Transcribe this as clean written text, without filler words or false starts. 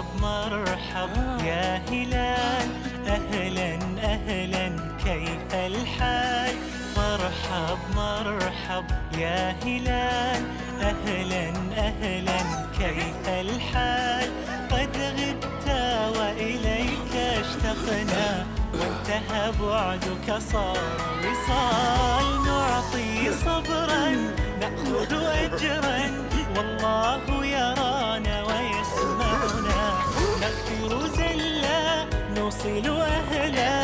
مرحب مرحب يا هلال، أهلا أهلا كيف الحال؟ مرحب مرحب يا هلال، أهلا أهلا كيف الحال؟ قد غبت وإليك اشتقنا، وانتهى بعدك صار وصال. نعطي صبرا نأخذ أجرا، والله يرانا ويسمعنا. نغفر زلا نوصل أهلا،